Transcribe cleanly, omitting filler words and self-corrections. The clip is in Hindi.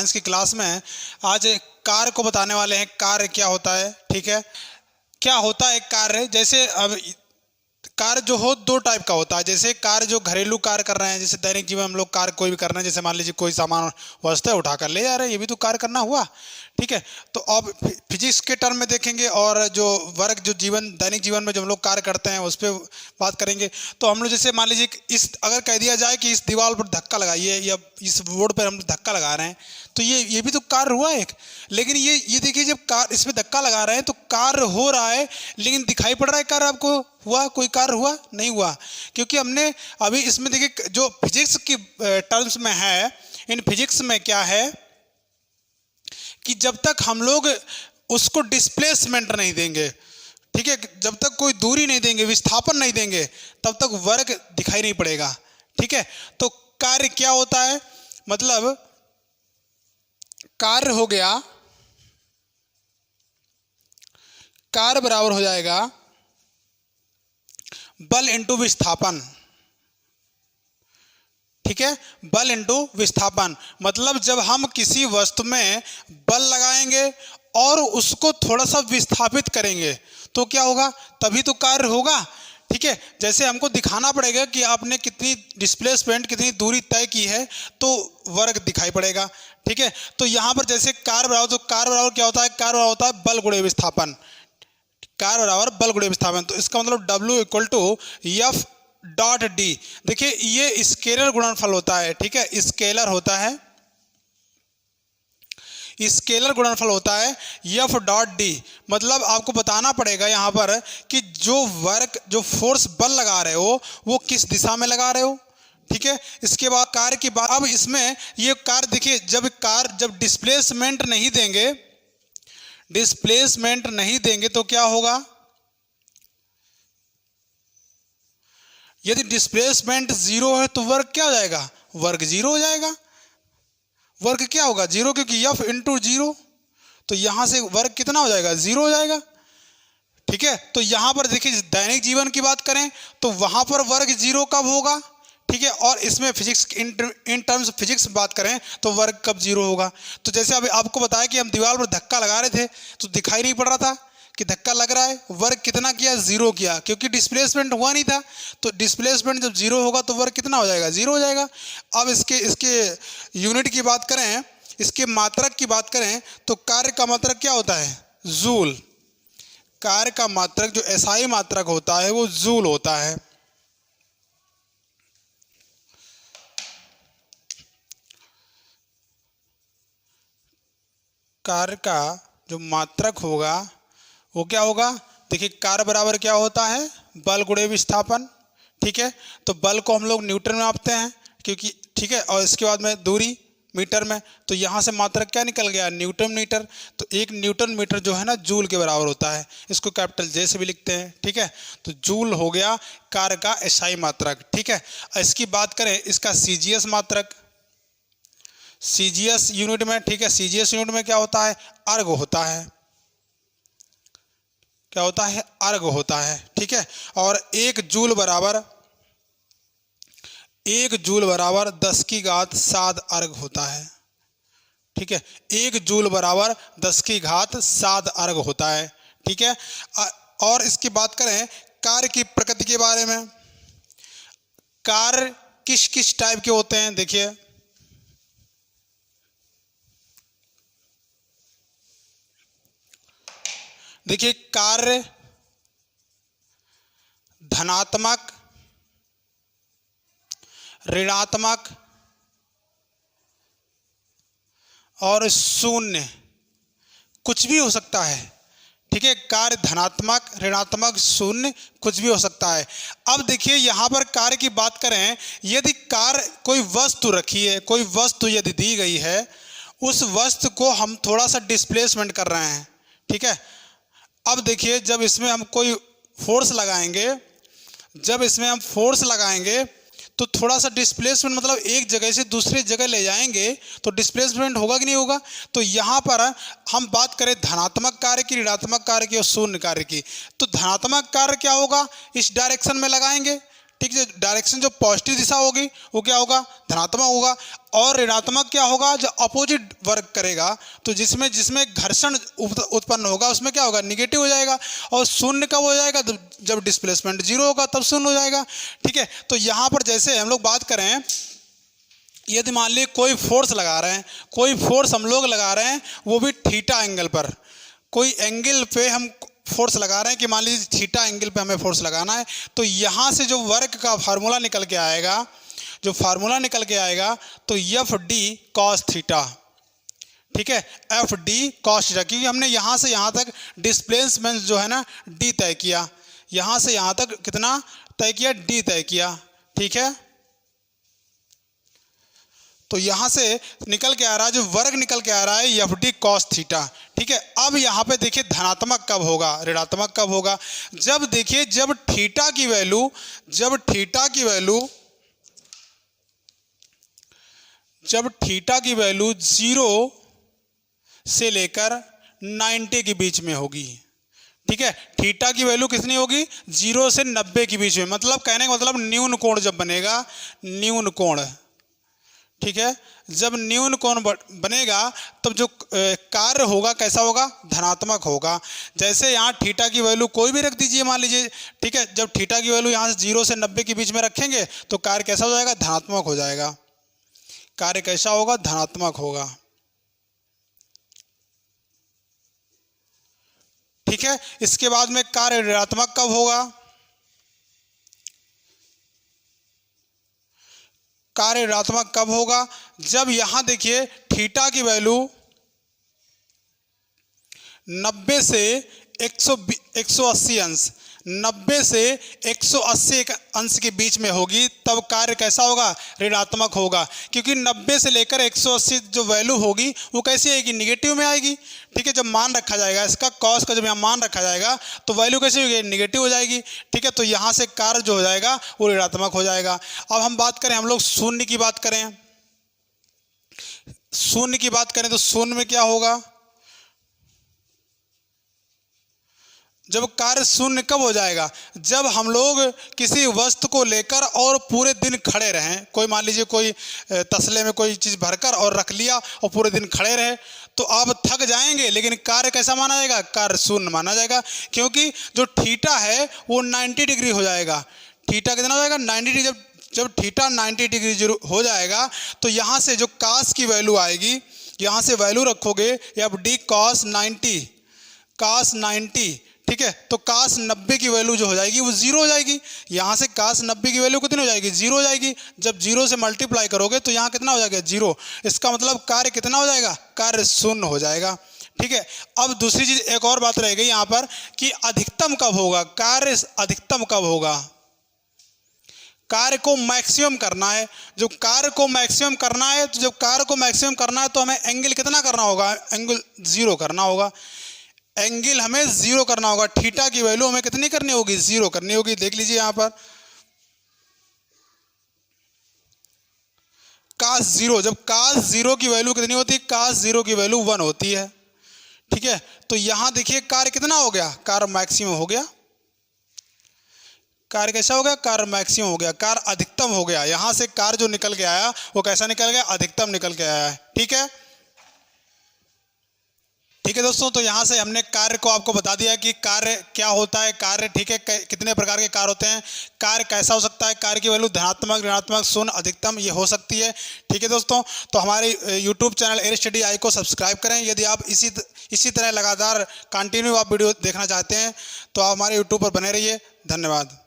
साइंस की क्लास में आज कार्य को बताने वाले हैं। कार्य क्या होता है, ठीक है। क्या होता है कार्य? जैसे अब कार्य जो हो दो टाइप का होता है। जैसे कार्य जो घरेलू कार्य कर रहे हैं, जैसे दैनिक जीवन में हम लोग कार्य कोई भी कर रहे हैं, जैसे मान लीजिए कोई सामान वस्तु है उठाकर ले जा रहे हैं, ये भी तो कार्य करना हुआ, ठीक है। तो अब फिजिक्स के टर्म में देखेंगे और जो वर्क जो जीवन दैनिक जीवन में जो हम लोग कार्य करते हैं उस पर बात करेंगे। तो हम लोग जैसे मान लीजिए इस अगर कह दिया जाए कि इस दीवार पर धक्का लगाइए या इस बोर्ड पर हम धक्का लगा रहे हैं, तो ये भी तो कार्य हुआ एक। लेकिन ये देखिए, जब कार इसमें धक्का लगा रहे हैं तो कार्य हो रहा है, लेकिन दिखाई पड़ रहा है कार्य आपको हुआ? कोई कार्य हुआ नहीं हुआ, क्योंकि हमने अभी इसमें देखिए जो फिजिक्स की टर्म्स में है, इन फिजिक्स में क्या है कि जब तक हम लोग उसको डिस्प्लेसमेंट नहीं देंगे, ठीक है, जब तक कोई दूरी नहीं देंगे, विस्थापन नहीं देंगे, तब तक वर्क दिखाई नहीं पड़ेगा, ठीक है। तो कार्य क्या होता है? मतलब कार्य हो गया, कार्य बराबर हो जाएगा बल इंटू विस्थापन, ठीक है। बल इंटू विस्थापन मतलब जब हम किसी वस्तु में बल लगाएंगे और उसको थोड़ा सा विस्थापित करेंगे तो क्या होगा? तभी तो कार्य होगा, ठीक है। जैसे हमको दिखाना पड़ेगा कि आपने कितनी डिस्प्लेसमेंट, कितनी दूरी तय की है, तो वर्क दिखाई पड़ेगा, ठीक है। तो यहाँ पर जैसे कार्य बराबर, तो कार्य बराबर क्या होता है? कार्य बराबर होता है बल गुणे विस्थापन। कार्य बराबर बल गुणे विस्थापन, तो इसका मतलब W equal to F dot D. देखिए ये स्केलर गुणनफल होता है, ठीक है, स्केलर होता है, स्केलर गुणनफल होता है F डॉट डी। मतलब आपको बताना पड़ेगा यहाँ पर कि जो वर्क, जो फोर्स बल लगा रहे हो वो किस दिशा में लगा रहे हो, ठीक है। इसके बाद कार्य की बात, अब इसमें ये कार्य देखिए, जब डिस्प्लेसमेंट नहीं देंगे, डिस्प्लेसमेंट नहीं देंगे तो क्या होगा? यदि डिस्प्लेसमेंट जीरो है तो वर्क क्या हो जाएगा? वर्क जीरो हो जाएगा। वर्क क्या होगा? जीरो, क्योंकि F इंटू जीरो, तो यहां से वर्क कितना हो जाएगा? जीरो हो जाएगा, ठीक है। तो यहां पर देखिए दैनिक जीवन की बात करें तो वहां पर वर्क जीरो कब होगा, ठीक है। और इसमें फिजिक्स इन टर्म्स फिजिक्स बात करें तो वर्क कब जीरो होगा? तो जैसे अभी आपको बताया कि हम दीवार पर धक्का लगा रहे थे तो दिखाई नहीं पड़ रहा था कि धक्का लग रहा है, वर्क कितना किया? जीरो किया, क्योंकि डिस्प्लेसमेंट हुआ नहीं था। तो डिस्प्लेसमेंट जब जीरो होगा तो वर्क कितना हो जाएगा? जीरो हो जाएगा। अब इसके यूनिट की बात करें, इसके मात्रक की बात करें तो कार्य का मात्रक क्या होता है? जूल। कार्य का मात्रक जो एसआई मात्रक होता है वो जूल होता है। कार्य का जो मात्रक होगा वो क्या होगा? देखिए कार्य बराबर क्या होता है? बल गुणे विस्थापन, ठीक है। तो बल को हम लोग न्यूटन में मापते हैं, क्योंकि, ठीक है, और इसके बाद में दूरी मीटर में, तो यहाँ से मात्रक क्या निकल गया? Newton metre. तो एक न्यूटन मीटर जो है ना जूल के बराबर होता है, इसको कैपिटल जे से भी लिखते हैं, ठीक है। तो जूल हो गया कार्य का एसआई मात्रक, ठीक है। इसकी बात करें इसका सीजीएस मात्रक, सीजीएस यूनिट में, ठीक है, सीजीएस यूनिट में क्या होता है? अर्ग होता है। क्या होता है? अर्ग होता है, ठीक है। और एक जूल बराबर 10 की घात 7 अर्ग होता है, ठीक है। 1 जूल बराबर 10 की घात 7 अर्ग होता है, ठीक है। और इसकी बात करें कार्य की प्रकृति के बारे में, कार्य किस किस टाइप के होते हैं? देखिए कार्य धनात्मक, ऋणात्मक और शून्य कुछ भी हो सकता है, ठीक है। कार्य धनात्मक, ऋणात्मक, शून्य कुछ भी हो सकता है। अब देखिए यहाँ पर कार्य की बात करें, यदि कार्य कोई वस्तु रखी है, कोई वस्तु यदि दी गई है, उस वस्तु को हम थोड़ा सा डिस्प्लेसमेंट कर रहे हैं, ठीक है। अब देखिए जब इसमें हम कोई फोर्स लगाएंगे, जब इसमें हम फोर्स लगाएंगे तो थोड़ा सा डिस्प्लेसमेंट, मतलब एक जगह से दूसरी जगह ले जाएंगे तो डिस्प्लेसमेंट होगा कि नहीं होगा? तो यहाँ पर हम बात करें धनात्मक कार्य की, ऋणात्मक कार्य की और शून्य कार्य की। तो धनात्मक कार्य क्या होगा? इस डायरेक्शन में लगाएंगे, ठीक है। डायरेक्शन जो पॉजिटिव दिशा होगी वो क्या होगा, धनात्मक होगा, और ऋणात्मक क्या होगा, जो अपोजिट वर्क करेगा तो जिसमें घर्षण उत्पन्न होगा उसमें क्या होगा, निगेटिव हो जाएगा। और शून्य कब हो जाएगा, जब डिस्प्लेसमेंट जीरो होगा तब शून्य हो जाएगा, ठीक है। तो यहाँ पर जैसे हम लोग बात करें, यदि मान लीजिए कोई फोर्स लगा रहे हैं, कोई फोर्स हम लोग लगा रहे हैं वो भी थीटा एंगल पर, कोई एंगल पे हम फोर्स लगा रहे हैं कि मान लीजिए थीटा एंगल पे हमें फोर्स लगाना है, तो यहाँ से जो वर्क का फार्मूला निकल के आएगा, जो फार्मूला निकल के आएगा तो एफ डी कॉस थीटा, ठीक है, एफ डी कॉस थीटा, क्योंकि हमने यहाँ से यहाँ तक डिस्प्लेसमेंट जो है ना डी तय किया, यहाँ से यहाँ तक कितना तय किया, डी तय किया, ठीक है। तो यहाँ से निकल के आ रहा है, जो वर्ग निकल के आ रहा है एफ डी कॉस थीटा, ठीक है। अब यहाँ पे देखिए धनात्मक कब होगा, ऋणात्मक कब होगा, जब देखिए जब थीटा की वैल्यू जीरो से लेकर 90 के बीच में होगी, ठीक है। थीटा की वैल्यू कितनी होगी, 0 से 90 के बीच में, मतलब कहने का मतलब न्यून कोण जब बनेगा, न्यून कोण, ठीक है, जब न्यून कोण बनेगा तब जो कार्य होगा कैसा होगा, धनात्मक होगा। जैसे यहाँ थीटा की वैल्यू कोई भी रख दीजिए मान लीजिए, ठीक है, जब थीटा की वैल्यू यहाँ से 0 से 90 के बीच में रखेंगे तो कार्य कैसा हो जाएगा, धनात्मक हो जाएगा, कार्य कैसा होगा, धनात्मक होगा, ठीक है। इसके बाद में कार्य ऋणात्मक कब होगा, कार्य ऋणात्मक कब होगा, जब यहां देखिए थीटा की वैल्यू 90 से 180 अंश, 90 से 180 अंश के बीच में होगी, तब कार्य कैसा होगा, ऋणात्मक होगा, क्योंकि 90 से लेकर 180 जो वैल्यू होगी वो कैसी आएगी, निगेटिव में आएगी, ठीक है। जब मान रखा जाएगा इसका, कॉस का जब यहाँ मान रखा जाएगा तो वैल्यू कैसी होगी, निगेटिव हो जाएगी, ठीक है। तो यहाँ से कार्य जो हो जाएगा वो ऋणात्मक हो जाएगा। अब हम बात करें, हम लोग शून्य की बात करें, शून्य की बात करें तो शून्य में क्या होगा, जब कार्य शून्य कब हो जाएगा, जब हम लोग किसी वस्तु को लेकर और पूरे दिन खड़े रहें, कोई मान लीजिए कोई तसले में कोई चीज़ भरकर और रख लिया और पूरे दिन खड़े रहे, तो आप थक जाएंगे लेकिन कार्य कैसा माना जाएगा, कार्य शून्य माना जाएगा, क्योंकि जो थीटा है वो 90 डिग्री हो जाएगा। थीटा कितना हो जाएगा, 90 डिग्री। जब थीटा 90 डिग्री हो जाएगा तो यहाँ से जो कास की वैल्यू आएगी, यहाँ से वैल्यू रखोगे एफ डी कॉस 90, ठीक है। तो कास 90 की वैल्यू जो हो जाएगी वो जीरो हो जाएगी, यहाँ से कास 90 की वैल्यू कितनी हो जाएगी, जीरो हो जाएगी। जब जीरो से मल्टीप्लाई करोगे तो यहाँ कितना हो जाएगा, जीरो। इसका मतलब कार्य कितना हो जाएगा, कार्य शून्य हो जाएगा, ठीक है। अब दूसरी चीज एक और बात रह गई यहाँ पर कि अधिकतम कब होगा, कार्य अधिकतम कब होगा, कार्य को मैक्सिमम करना है। जो कार्य को मैक्सिमम करना है, तो जब कार्य को मैक्सिमम करना है तो हमें एंगल कितना करना होगा, एंगल जीरो करना होगा, एंगल हमें जीरो करना होगा। थीटा की वैल्यू हमें कितनी करनी होगी, जीरो करनी होगी। देख लीजिए यहाँ पर कास जीरो, जब कास जीरो की वैल्यू कितनी होती है, कास जीरो की वैल्यू 1 होती है, ठीक है। तो यहां देखिए कार्य कितना हो गया, कार्य मैक्सिमम हो गया, कार्य कैसा हो गया, कार्य मैक्सिमम हो गया, कार्य अधिकतम हो गया। यहां से कार्य जो निकल के आया वो कैसा निकल गया, अधिकतम निकल के आया है, ठीक है। ठीक है दोस्तों, तो यहाँ से हमने कार्य को आपको बता दिया कि कार्य क्या होता है, कार्य, ठीक है, कितने प्रकार के कार्य होते हैं, कार्य कैसा हो सकता है, कार्य की वैल्यू धनात्मक, ऋणात्मक, शून्य, अधिकतम ये हो सकती है, ठीक है दोस्तों। तो हमारे यूट्यूब चैनल एयर स्टडी आई को सब्सक्राइब करें। यदि आप इसी तरह लगातार कंटिन्यू आप वीडियो देखना चाहते हैं तो आप हमारे यूट्यूब पर बने रहिए। धन्यवाद।